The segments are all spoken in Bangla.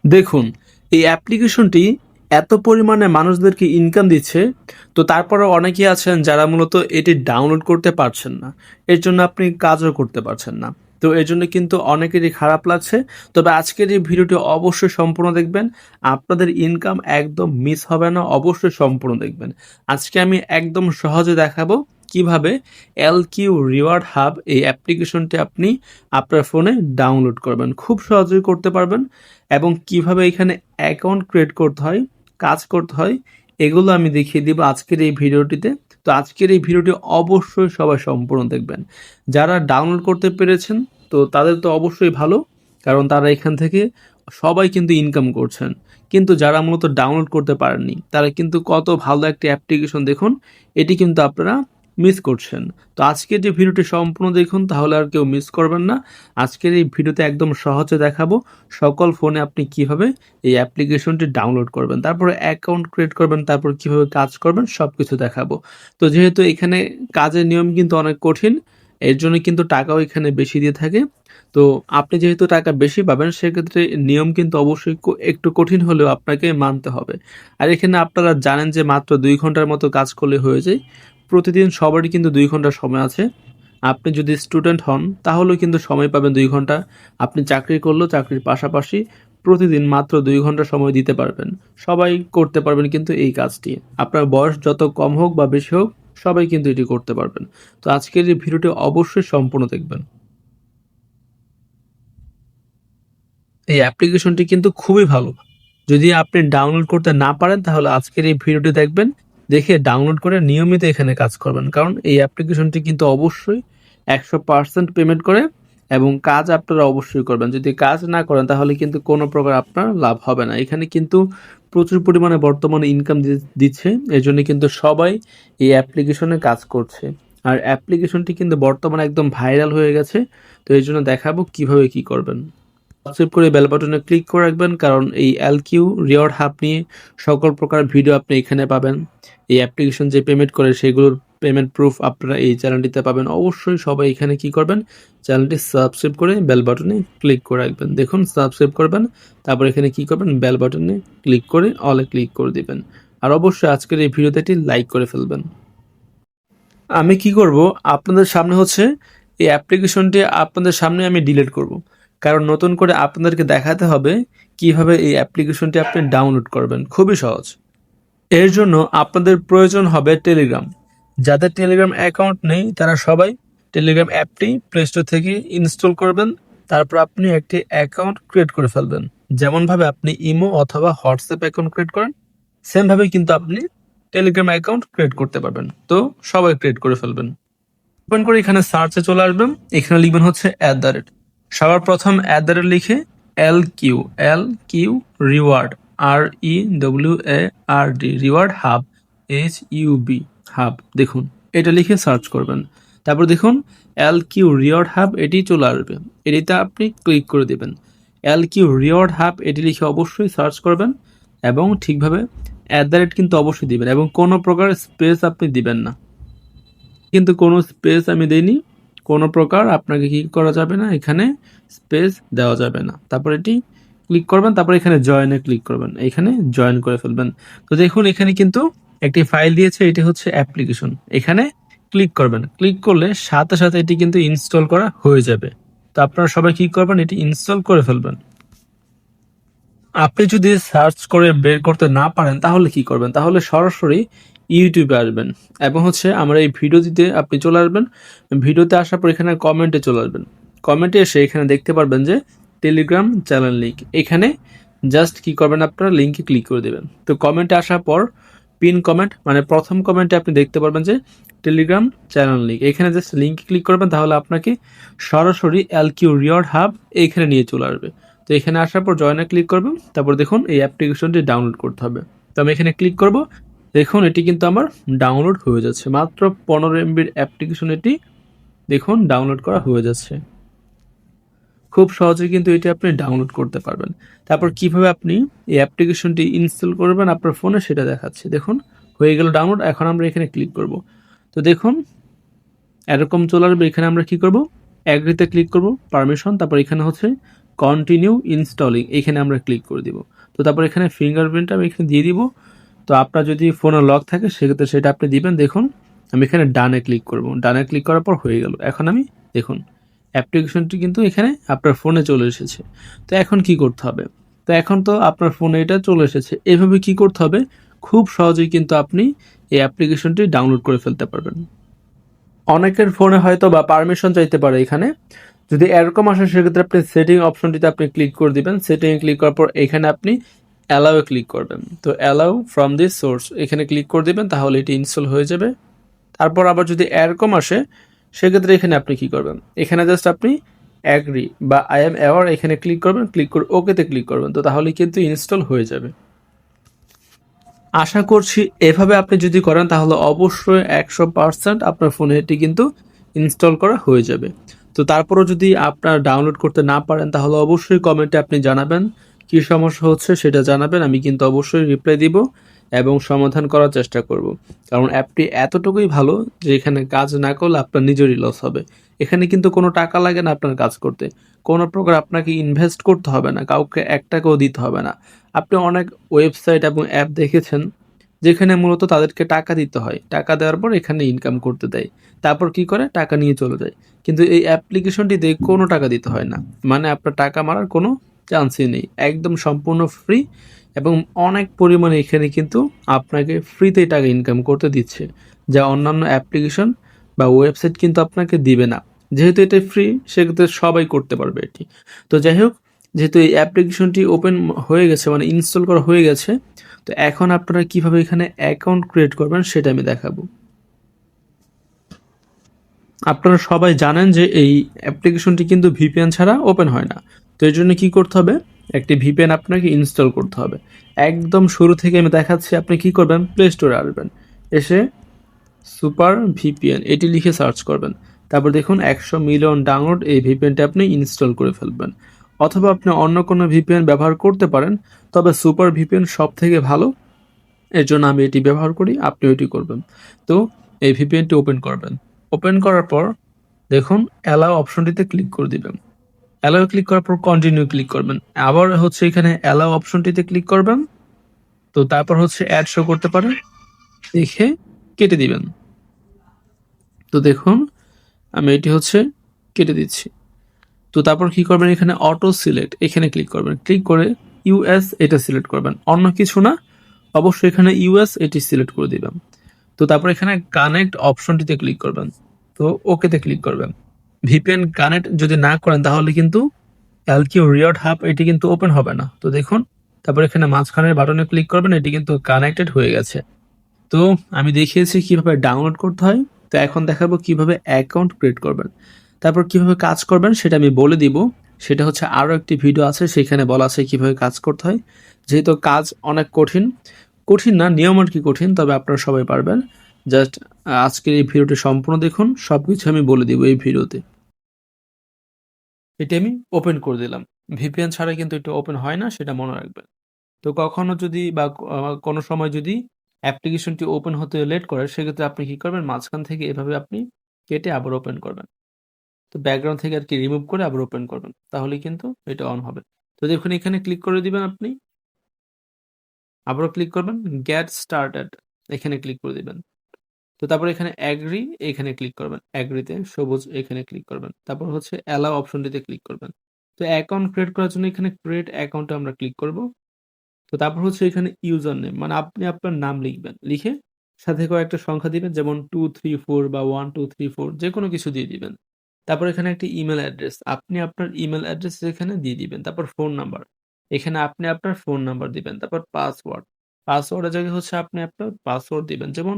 দেখুন, এই অ্যাপ্লিকেশনটি এত পরিমাণে মানুষদেরকে ইনকাম দিচ্ছে, তো তারপরেও অনেকেই আছেন যারা মূলত এটি ডাউনলোড করতে পারছেন না। এর জন্য আপনি কাজও করতে পারছেন না। তো এজন্য কিন্তু অনেকেরই খারাপ লাগছে। তবে আজকের এই ভিডিওটি অবশ্যই সম্পূর্ণ দেখবেন। আপনাদের ইনকাম একদম মিস হবে না, অবশ্যই সম্পূর্ণ দেখবেন। আজকে আমি একদম সহজে দেখাবো কিভাবে এলকিউ রিওয়ার্ড হাব এই অ্যাপ্লিকেশনটি আপনি আপনার ফোনে ডাউনলোড করবেন। খুব সহজেই করতে পারবেন। এবং কিভাবে এখানে অ্যাকাউন্ট ক্রিয়েট করতে হয়, কাজ করতে হয়, এগুলো আমি দেখিয়ে দিব আজকের এই ভিডিওটিতে। তো আজকের এই ভিডিওটি অবশ্যই সবাই সম্পূর্ণ দেখবেন। যারা ডাউনলোড করতে পেরেছেন তো তাদের তো অবশ্যই ভালো, কারণ তারা এখান থেকে সবাই কিন্তু ইনকাম করছেন। কিন্তু যারা মূলত ডাউনলোড করতে পারেননি তারা কিন্তু কত ভালো একটি অ্যাপ্লিকেশন, দেখুন এটি কিন্তু আপনারা মিস করছেন। তো আজকের যে ভিডিওটি সম্পূর্ণ দেখুন, তাহলে আর কেউ মিস করবেন না। আজকের এই ভিডিওতে একদম সহজে দেখাবো সকল ফোনে আপনি কিভাবে এই অ্যাপ্লিকেশনটি ডাউনলোড করবেন, তারপরে অ্যাকাউন্ট ক্রিয়েট করবেন, তারপর কিভাবে কাজ করবেন সবকিছু দেখাবো। তো যেহেতু এখানে কাজের নিয়ম কিন্তু অনেক কঠিন, এর জন্য কিন্তু টাকাও এখানে বেশি দিয়ে থাকে। তো আপনি যেহেতু টাকা বেশি পাবেন সেক্ষেত্রে নিয়ম কিন্তু অবশ্যই একটু কঠিন হলেও আপনাকে মানতে হবে। আর এখানে আপনারা জানেন যে মাত্র 2 ঘন্টার মতো কাজ করলে হয়ে যায়। প্রতিদিন সবারই কিন্তু 2 ঘন্টা সময় আছে। আপনি যদি স্টুডেন্ট হন তাহলেও কিন্তু সময় পাবেন 2 ঘন্টা। আপনি চাকরি করলেও চাকরির পাশাপাশি প্রতিদিন মাত্র 2 ঘন্টা সময় দিতে পারবেন। সবাই করতে পারবেন কিন্তু এই কাজটি। আপনার বয়স যত কম হোক বা বেশি হোক, সবাই কিন্তু এটি করতে পারবেন। তো আজকের এই ভিডিওটি অবশ্যই সম্পূর্ণ দেখবেন। এই অ্যাপ্লিকেশনটি কিন্তু খুবই ভালো। যদি আপনি ডাউনলোড করতে না পারেন তাহলে আজকের এই ভিডিওটি দেখবেন, দেখে ডাউনলোড করে নিয়মিত এখানে কাজ করবেন। কারণ এই অ্যাপ্লিকেশনটি কিন্তু অবশ্যই 100% পেমেন্ট করে এবং কাজ আপনারা অবশ্যই করবেন। যদি কাজ না করেন তাহলে কিন্তু কোনো প্রকার আপনার লাভ হবে না। এখানে কিন্তু প্রচুর পরিমাণে বর্তমানে ইনকাম দিচ্ছে। এজন্য কিন্তু সবাই এই অ্যাপ্লিকেশনে কাজ করছে। আর অ্যাপ্লিকেশনটি কিন্তু বর্তমানে একদম ভাইরাল হয়ে গেছে। তো এজন্য দেখাবো কিভাবে কি করবেন। সাবস্ক্রাইব করে বেল বাটনে ক্লিক করে রাখবেন, কারণ এই এলকিউ রিওয়ার্ড হাব নিয়ে সকল প্রকার ভিডিও আপনি এখানে পাবেন। এই অ্যাপ্লিকেশন যে পেমেন্ট করে সেগুলোর পেমেন্ট প্রুফ আপনারা এই চ্যানেলটিতে পাবেন। অবশ্যই সবাই এখানে কি করবেন, চ্যানেলটি সাবস্ক্রাইব করে বেল বাটনে ক্লিক করে রাখবেন। দেখুন সাবস্ক্রাইব করবেন, তারপর এখানে কি করবেন, বেল বাটনে ক্লিক করে অলে ক্লিক করে দিবেন। আর অবশ্যই আজকের এই ভিডিওতে একটি লাইক করে ফেলবেন। আমি কি করব, আপনাদের সামনে হচ্ছে এই অ্যাপ্লিকেশনটি আপনাদের সামনে আমি ডিলিট করব। কারণ নতুন করে আপনাদেরকে দেখাতে হবে কিভাবে এই অ্যাপ্লিকেশনটি আপনি ডাউনলোড করবেন। খুবই সহজ। এর জন্য আপনাদের প্রয়োজন হবে টেলিগ্রাম। যাদের টেলিগ্রাম অ্যাকাউন্ট নেই তারা সবাই টেলিগ্রাম অ্যাপটি প্লে স্টোর থেকে ইনস্টল করবেন। তারপর আপনি একটি অ্যাকাউন্ট ক্রিয়েট করে ফেলবেন। যেমনভাবে আপনি ইমো অথবা হোয়াটসঅ্যাপ অ্যাকাউন্ট ক্রিয়েট করেন, সেমভাবে কিন্তু আপনি টেলিগ্রাম অ্যাকাউন্ট ক্রিয়েট করতে পারবেন। তো সবাই ক্রিয়েট করে ফেলবেন। ওপেন করে এখানে সার্চে চলে আসবেন। এখানে লিখবেন হচ্ছে @। সবার প্রথম লিখে L Q reward REWARD reward hub HUB hub, দেখুন এটা লিখে সার্চ করবেন। তারপর দেখুন এলকিউ রিওয়ার্ড হাব এটি চলে আসবে। এটিতে আপনি ক্লিক করে দেবেন। এলকিউ রিওয়ার্ড হাব এটি লিখে অবশ্যই সার্চ করবেন এবং ঠিকভাবে কিন্তু অবশ্যই দিবেন এবং কোনো প্রকার স্পেস আপনি দিবেন না। কিন্তু কোনো স্পেস আমি দেইনি, কোনো প্রকার আপনাকে কি করা যাবে না, এখানে স্পেস দেওয়া যাবে না। তারপর এটি ক্লিক করবেন, তারপর এখানে জয়েনে ক্লিক করবেন, এখানে জয়েন করে ফেলবেন। তো দেখুন এখানে কিন্তু একটি ফাইল দিয়েছে, এটি হচ্ছে অ্যাপ্লিকেশন। এখানে ক্লিক করবেন, ক্লিক করলে সাথে সাথে এটি কিন্তু ইনস্টল করা হয়ে যাবে। তো আপনারা সবাই কি করবেন, এটি ইনস্টল করে ফেলবেন। আপনি যদি সার্চ করে বের করতে না পারেন তাহলে কি করবেন, তাহলে সরাসরি ইউটিউবে আসবেন এবং হচ্ছে আমার এই ভিডিওটিতে আপনি চলে আসবেন। ভিডিওতে আসার পর এখানে কমেন্টে চলে আসবেন। কমেন্টে এসে এখানে দেখতে পারবেন যে টেলিগ্রাম চ্যানেল লিঙ্ক, এখানে জাস্ট কি করবেন, আপনারা লিঙ্কে ক্লিক করে দেবেন। তো কমেন্টে আসার পর পিন কমেন্ট মানে প্রথম কমেন্টে আপনি দেখতে পারবেন যে টেলিগ্রাম চ্যানেল লিঙ্ক, এখানে জাস্ট লিঙ্কে ক্লিক করবেন, তাহলে আপনাকে সরাসরি এলকিউ রিওয়ার্ড হাব এইখানে নিয়ে চলে আসবে। তো এখানে আসার পর জয়েনে ক্লিক করবেন, তারপর দেখুন এই অ্যাপ্লিকেশনটি ডাউনলোড করতে হবে। তো আমি এখানে ক্লিক করব, দেখুন এটি কিন্তু আমার ডাউনলোড হয়ে যাচ্ছে। মাত্র 15 MBর অ্যাপ্লিকেশন এটি দেখুন ডাউনলোড করা হয়ে যাচ্ছে। খুব সহজে কিন্তু এটি আপনি ডাউনলোড করতে পারবেন। তারপর কিভাবে আপনি এই অ্যাপ্লিকেশনটি ইনস্টল করবেন আপনার ফোনে সেটা দেখাচ্ছি। দেখুন হয়ে গেল ডাউনলোড। এখন আমরা এখানে ক্লিক করব। তো দেখুন এরকম চলে আসবে। এখানে আমরা কি করব, অ্যাগ্রিতে ক্লিক করব, পারমিশন, তারপর এখানে হচ্ছে কন্টিনিউ ইনস্টলিং এখানে আমরা ক্লিক করে দিব। তো তারপর এখানে ফিঙ্গারপ্রিন্ট আমি এখানে দিয়ে দিব। তো আপনার যদি ফোনে লক থাকে সেক্ষেত্রে সেটা আপনি দিবেন। দেখুন আমি এখানে ডানে ক্লিক করব, ডানে ক্লিক করার পর হয়ে গেল। এখন আমি দেখুন অ্যাপ্লিকেশনটি কিন্তু এখানে আপনার ফোনে চলে এসেছে। তো এখন কি করতে হবে? তো এখন তো আপনার ফোনে এটা চলে এসেছে। এভাবে কি করতে হবে? খুব সহজেই কিন্তু আপনি এই অ্যাপ্লিকেশনটি ডাউনলোড করে ফেলতে পারবেন। অনেকের ফোনে হয়তো বা পারমিশন চাইতে পারে এখানে। যদি এরকম আসে সেক্ষেত্রে আপনি সেটিং অপশনটিতে আপনি ক্লিক করে দিবেন। সেটিংয়ে ক্লিক করার পর এখানে আপনি অ্যালাউ এ ক্লিক করবেন। তো অ্যালাউ ফ্রম দিস সোর্স এখানে ক্লিক করে দিবেন, তাহলে এটি ইনস্টল হয়ে যাবে। তারপর আবার যদি এরকম আসে সেক্ষেত্রে এখানে আপনি কি করবেন? এখানে জাস্ট আপনি অ্যাগ্রি বা আই এম অ্যাওয়ার এখানে ক্লিক করবেন, ক্লিক করে ওকেতে ক্লিক করবেন। তো তাহলেই কিন্তু ইনস্টল হয়ে যাবে। আশা করছি এভাবে আপনি যদি করেন তাহলে অবশ্যই 100% আপনার ফোনে এটি কিন্তু ইনস্টল করা হয়ে যাবে। তো তারপরও যদি আপনার ডাউনলোড করতে না পারেন তাহলে অবশ্যই কমেন্টে আপনি জানাবেন কী সমস্যা হচ্ছে, সেটা জানাবেন। আমি কিন্তু অবশ্যই রিপ্লাই দিব এবং সমাধান করার চেষ্টা করব। কারণ অ্যাপটি এতটুকুই ভালো যে এখানে কাজ না করলে আপনার নিজেরই লস হবে। এখানে কিন্তু কোনো টাকা লাগে না আপনার কাজ করতে, কোনো প্রকার আপনাকে ইনভেস্ট করতে হবে না, কাউকে 1 টাকাও দিতে হবে না। আপনি অনেক ওয়েবসাইট এবং অ্যাপ দেখেছেন যেখানে মূলত তাদেরকে টাকা দিতে হয়। টাকা দেওয়ার পর এখানে ইনকাম করতে দেয়। তারপর কি করে? টাকা নিয়ে চলে যায়। কিন্তু এই অ্যাপ্লিকেশনটিতে কোনো টাকা দিতে হয় না। মানে আপনার টাকা মারার কোনো চান্সই নেই। একদম সম্পূর্ণ ফ্রি এবং অনেক পরিমাণে এখানে কিন্তু আপনাকে ফ্রিতেই টাকা ইনকাম করতে দিচ্ছে। যা অন্যান্য অ্যাপ্লিকেশন বা ওয়েবসাইট কিন্তু আপনাকে দিবে না। যেহেতু এটা ফ্রি সেক্ষেত্রে সবাই করতে পারবে এটি। তো যাই হোক, যেহেতু এই অ্যাপ্লিকেশনটি ওপেন হয়ে গেছে মানে ইনস্টল করা হয়ে গেছে, তো এখন আপনারা কিভাবে এখানে অ্যাকাউন্ট ক্রিয়েট করবেন সেটা আমি দেখাবো। আপনারা সবাই জানেন যে এই অ্যাপ্লিকেশনটি কিন্তু ভিপিএন ছাড়া ওপেন হয় না। তো এর জন্য কি করতে হবে? একটি ভিপিএন আপনাকে ইনস্টল করতে হবে। একদম শুরু থেকে আমি দেখাচ্ছি। আপনি কি করবেন? প্লে স্টোরে আসবেন, এসে সুপার ভিপিএন এটি লিখে সার্চ করবেন। তারপর দেখুন 100 মিলিয়ন ডাউনলোড এই ভিপিএনটা আপনি ইনস্টল করে ফেলবেন। অথবা আপনি অন্য কোনো ভিপিএন ব্যবহার করতে পারেন, তবে সুপার ভিপিএন সব থেকে ভালো। এর জন্য আমি এটি ব্যবহার করি, আপনি এটি করবেন। তো এই ভিপিএনটি ওপেন করবেন। ওপেন করার পর দেখুন অ্যালাউ অপশনটিতে ক্লিক করে দিবেন। অ্যালাউ ক্লিক করার পর কন্টিনিউ ক্লিক করবেন। আবার হচ্ছে এখানে অ্যালাউ অপশনটিতে ক্লিক করবেন। তো তারপর হচ্ছে অ্যাড শো করতে পারে, দেখে কেটে দিবেন। তো দেখুন আমি এটি হচ্ছে কেটে দিচ্ছি। তো তারপর কি করবেন? এখানে অটো সিলেক্ট এখানে ক্লিক করবেন। ক্লিক করে ইউএস এটা সিলেক্ট করবেন, অন্য কিছু না। অবশ্যই এখানে ইউএস এটি সিলেক্ট করে দিবেন। তো তারপর এখানে কানেক্ট অপশনটিতে ক্লিক করবেন। তো ওকেতে ক্লিক করবেন। ভিপিএন কানেক্ট যদি না করেন তাহলে কিন্তু এলকিউ রিওয়ার্ড হাব এটি কিন্তু ওপেন হবে না। তো দেখুন তারপর এখানে মাঝখানের বাটনে ক্লিক করবেন, এটি কিন্তু কানেক্টেড হয়ে গেছে। তো আমি দেখিয়েছি কিভাবে ডাউনলোড করতে হয়। তো এখন দেখাবো কিভাবে অ্যাকাউন্ট ক্রিয়েট করবেন। তারপর কিভাবে কাজ করবেন সেটা আমি বলে দিব। সেটা হচ্ছে আরও একটি ভিডিও আছে, সেখানে বলা আছে কিভাবে কাজ করতে হয়। যেহেতু কাজ অনেক কঠিন, কঠিন না, নিয়ম আর কি কঠিন, তবে আপনারা সবাই পারবেন। জাস্ট আজকের এই ভিডিওটি সম্পূর্ণ দেখুন, সবকিছু আমি বলে দিব এই ভিডিওতে। এটি আমি ওপেন করে দিলাম। ভিপিএন ছাড়া কিন্তু এটা ওপেন হয় না, সেটা মনে রাখবেন। তো কখনো যদি বা কোনো সময় যদি অ্যাপ্লিকেশনটি ওপেন হতে লেট করে সেক্ষেত্রে আপনি কি করবেন? মাঝখান থেকে এভাবে আপনি কেটে আবার ওপেন করবেন। তো ব্যাকগ্রাউন্ড থেকে আর কি রিমুভ করে আবার ওপেন করবেন। তাহলেই কিন্তু এটা অন হবে। তো দেখুন এখানে ক্লিক করে দিবেন আপনি। আবারও ক্লিক করবেন, গেট স্টার্টেড এখানে ক্লিক করে দিবেন। তো তারপর এখানে অ্যাগ্রি এখানে ক্লিক করবেন। অ্যাগ্রিতে সবুজ এখানে ক্লিক করবেন। তারপর হচ্ছে অ্যালাও অপশনটিতে ক্লিক করবেন। তো অ্যাকাউন্ট ক্রিয়েট করার জন্য এখানে ক্রিয়েট অ্যাকাউন্টে আমরা ক্লিক করব। তো তারপর হচ্ছে এখানে ইউজার নেম মানে আপনি আপনার নাম লিখবেন। লিখে সাথে কয়েকটা সংখ্যা দিবেন, যেমন 2, 3, 4 বা 1, 2, 3, 4 যেকোনো কিছু দিয়ে দিবেন। তারপর এখানে একটি ইমেইল অ্যাড্রেস, আপনি আপনার ইমেইল অ্যাড্রেস এখানে দিয়ে দিবেন। তারপর ফোন নাম্বার, এখানে আপনি আপনার ফোন নাম্বার দিবেন। তারপর পাসওয়ার্ড, পাসওয়ার্ডের জায়গায় হচ্ছে আপনি আপনার পাসওয়ার্ড দিবেন। যেমন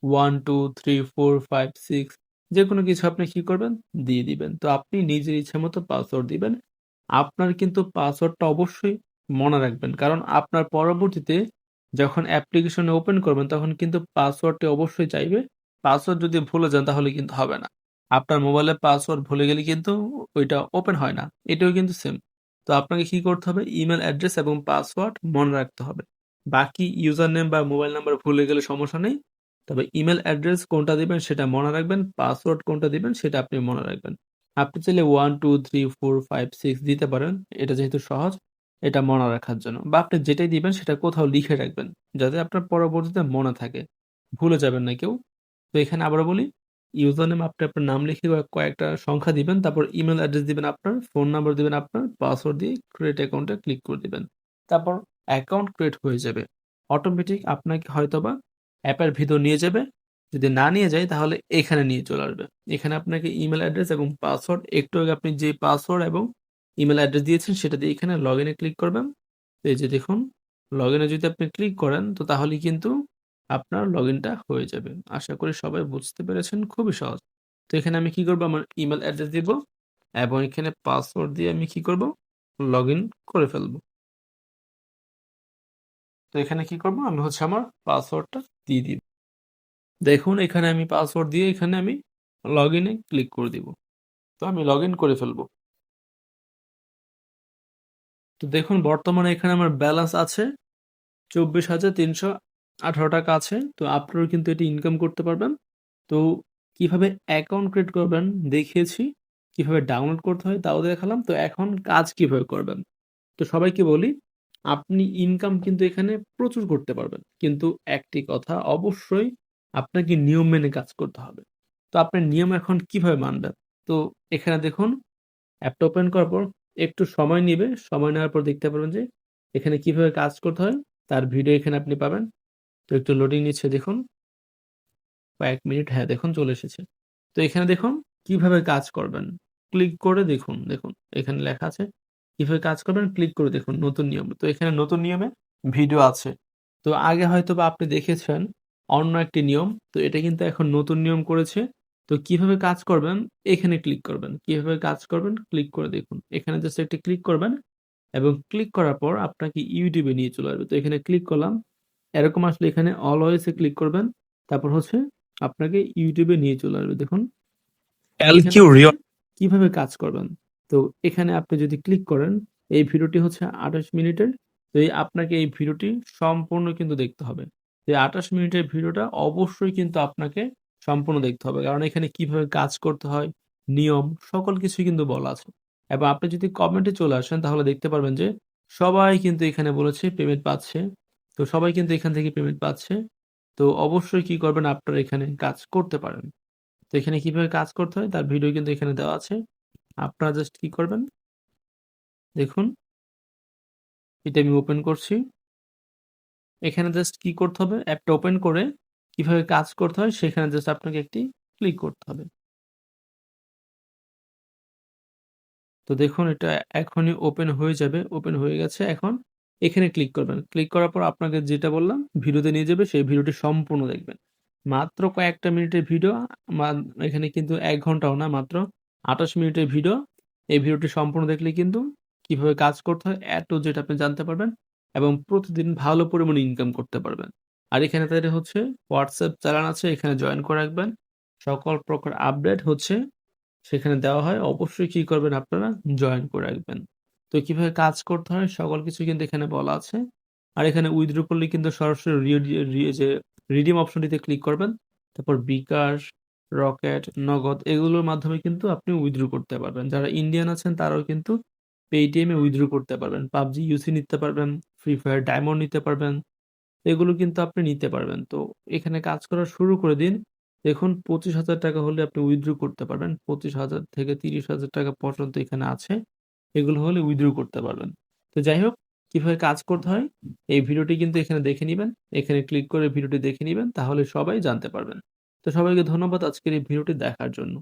1, 2, 3, 4, 5, 6 যেকোনো কিছু আপনি কি করবেন? দিয়ে দিবেন। তো আপনি নিজের ইচ্ছামতো পাসওয়ার্ড দিবেন। আপনার কিন্তু পাসওয়ার্ডটা অবশ্যই মনে রাখবেন। কারণ আপনার পরবর্তীতে যখন অ্যাপ্লিকেশন ওপেন করবেন তখন কিন্তু পাসওয়ার্ডটি অবশ্যই চাইবে। পাসওয়ার্ড যদি ভুলে যান তাহলে কিন্তু হবে না। আপনার মোবাইলের পাসওয়ার্ড ভুলে গেলে কিন্তু ওইটা ওপেন হয় না। এটাও কিন্তু সেম। তো আপনাকে কি করতে হবে? ইমেইল অ্যাড্রেস এবং পাসওয়ার্ড মনে রাখতে হবে। বাকি ইউজার নেম বা মোবাইল নাম্বার ভুলে গেলে সমস্যা নেই। তবে ইমেইল অ্যাড্রেস কোনটা দিবেন সেটা মনে রাখবেন, পাসওয়ার্ড কোনটা দিবেন সেটা আপনি মনে রাখবেন। আপনি চাইলে 1, 2, 3, 4, 5, 6 দিতে পারেন। এটা যেহেতু সহজ, এটা মনে রাখার জন্য। বা আপনি যেটাই দিবেন সেটা কোথাও লিখে রাখবেন। যাতে আপনার পরবর্তীতে মনে থাকে। ভুলে যাবেন না কেউ। তো এখানে আবারও বলি, ইউজার নেম আপনি আপনার নাম লিখে কয়েকটা সংখ্যা দিবেন। তারপর ইমেইল অ্যাড্রেস দিবেন আপনার, ফোন নাম্বার দিবেন আপনার, পাসওয়ার্ড দিয়ে ক্রিয়েট অ্যাকাউন্টে ক্লিক করে দিবেন। তারপর অ্যাকাউন্ট ক্রিয়েট হয়ে যাবে। অটোমেটিক আপনাকে হয়তোবা অ্যাপের ভিতর নিয়ে যাবে। যদি না নিয়ে যায় তাহলে এখানে নিয়ে চলে আসবে। এখানে আপনাকে ইমেইল অ্যাড্রেস এবং পাসওয়ার্ড, একটু আগে আপনি যে পাসওয়ার্ড এবং ইমেইল অ্যাড্রেস দিয়েছেন সেটা দিয়ে এখানে লগইনে ক্লিক করবেন। তো এই যে দেখুন, লগইনে যদি আপনি ক্লিক করেন তো তাহলেই কিন্তু আপনার লগইনটা হয়ে যাবে। আশা করি সবাই বুঝতে পেরেছেন, খুবই সহজ। তো এখানে আমি কি করব, আমার ইমেইল অ্যাড্রেস দিব এবং এখানে পাসওয়ার্ড দিয়ে আমি কি করব, লগইন করে ফেলব। তো এখানে কি করব, আমি হচ্ছে আমার পাসওয়ার্ডটা দিয়ে দিব। দেখুন এখানে আমি পাসওয়ার্ড দিয়ে এখানে আমি লগইনে ক্লিক করে দিব। তো আমি লগইন করে ফেলব। তো দেখুন বর্তমানে এখানে আমার ব্যালেন্স আছে 24,318 টাকা আছে। তো আপনারাও কিন্তু এটি ইনকাম করতে পারবেন। তো কিভাবে অ্যাকাউন্ট ক্রিয়েট করবেন দেখিয়েছি। কিভাবে ডাউনলোড করতে হয় তাও দেখালাম। তো এখন কাজ কিভাবে করবেন? তো সবাইকে বলি, আপনি ইনকাম কিন্তু এখানে প্রচুর করতে পারবেন। কিন্তু একটি কথা, অবশ্যই আপনাকে নিয়ম মেনে কাজ করতে হবে। তো আপনার নিয়ম এখন কিভাবে মানবেন? তো এখানে দেখুন, অ্যাপটা ওপেন করার পর একটু সময় নিবে। সময় নেওয়ার পর দেখতে পারবেন যে এখানে কিভাবে কাজ করতে হয় তার ভিডিও এখানে আপনি পাবেন। তো একটু লোডিং নিচ্ছে দেখুন। কয়েক মিনিট, হ্যাঁ দেখুন চলে এসেছে। তো এখানে দেখুন কিভাবে কাজ করবেন। ক্লিক করে দেখুন, দেখুন এখানে লেখা আছে কিভাবে কাজ করবেন, ক্লিক করে দেখুন নতুন নিয়ম। তো এখানে নতুন নিয়মে ভিডিও আছে। তো আগে হয়তোবা আপনি দেখেছেন অন্য একটি নিয়ম। তো এটা কিন্তু এখন নতুন নিয়ম করেছে। তো কিভাবে কাজ করবেন এখানে ক্লিক করবেন। কিভাবে কাজ করবেন ক্লিক করে দেখুন। এখানে জাস্ট একটি ক্লিক করবেন এবং ক্লিক করার পর আপনাকে YouTube এ নিয়ে চলে আসবে। তো এখানে ক্লিক করলাম। এরকম আসলে এখানে অলওয়েজ এ ক্লিক করবেন। তারপর হচ্ছে আপনাকে YouTube এ নিয়ে চলে আসবে। দেখুন এখানে LQ হচ্ছে Rio কিভাবে কাজ করবেন। তো এখানে আপনি যদি ক্লিক করেন, এই ভিডিওটি হচ্ছে ২৮ মিনিটের। তো আপনাকে এই ভিডিওটি সম্পূর্ণ কিন্তু দেখতে হবে। এই ২৮ মিনিটের ভিডিওটা অবশ্যই কিন্তু আপনাকে সম্পূর্ণ দেখতে হবে। কারণ এখানে কিভাবে কাজ করতে হয়, নিয়ম সকল কিছুই কিন্তু বলা আছে। এবং আপনি যদি কমেন্টে চলে আসেন তাহলে দেখতে পারবেন যে সবাই কিন্তু এখানে বলেছে পেমেন্ট পাচ্ছে। তো সবাই কিন্তু এখান থেকে পেমেন্ট পাচ্ছে। তো অবশ্যই কি করবেন, আপনারা এখানে কাজ করতে পারেন। তো এখানে কিভাবে কাজ করতে হয় তার ভিডিও কিন্তু এখানে দেওয়া আছে। আপনারা জাস্ট কি করবেন, দেখুন এটা আমি ওপেন করছি। এখানে জাস্ট কি করতে হবে, অ্যাপটা ওপেন করে কিভাবে কাজ করতে হয় সেখানে জাস্ট আপনাকে একটি ক্লিক করতে হবে। তো দেখুন এটা এখনই ওপেন হয়ে যাবে। ওপেন হয়ে গেছে এখন। এখানে ক্লিক করবেন। ক্লিক করার পর আপনাকে যেটা বললাম ভিডিওতে নিয়ে যাবে, সেই ভিডিওটি সম্পূর্ণ দেখবেন। মাত্র কয়েকটা মিনিটের ভিডিও, মা এখানে কিন্তু ১ ঘন্টাও না, মাত্র ২৮ মিনিটের ভিডিও। এই ভিডিওটি সম্পূর্ণ দেখলে কিন্তু কিভাবে কাজ করতে হয় A to Z আপনি জানতে পারবেন এবং প্রতিদিন ভালো পরিমাণে ইনকাম করতে পারবেন। আর এখানে তাইলে হচ্ছে WhatsApp চ্যানেল আছে, এখানে জয়েন করে রাখবেন। সকল প্রকার আপডেট হচ্ছে সেখানে দেওয়া হয়। অবশ্যই কি করবেন আপনারা জয়েন করে রাখবেন। তো কিভাবে কাজ করতে হয় সকল কিছু কিন্তু এখানে বলা আছে। আর এখানে উইথড্র করলে কিন্তু সরাসরি যে রিডিম অপশনটিতে ক্লিক করবেন। তারপর বিকাশ, রকেট, নগদ এগুলোর মাধ্যমে কিন্তু আপনি উইথড্র করতে পারবেন। যারা ইন্ডিয়ান আছেন তারাও কিন্তু পেটিএম এ উইথড্র করতে পারবেন। PUBG ইউসি নিতে পারবেন, ফ্রি ফায়ার ডায়মন্ড নিতে পারবেন। এগুলো কিন্তু আপনি নিতে পারবেন। তো এখানে কাজ করা শুরু করে দিন। দেখুন ৳২৫,০০০ হলে আপনি উইথড্র করতে পারবেন। ২৫,০০০ থেকে ৳৩০,০০০ পর্যন্ত এখানে আছে। এগুলো হলে উইথড্র করতে পারবেন। তো যাই হোক, কিভাবে কাজ করতে হয় এই ভিডিওটি কিন্তু এখানে দেখে নিবেন। এখানে ক্লিক করে ভিডিওটি দেখে নিবেন, তাহলে সবাই জানতে পারবেন। তো সবাইকে ধন্যবাদ আজকের এই ভিডিওটি দেখার জন্য।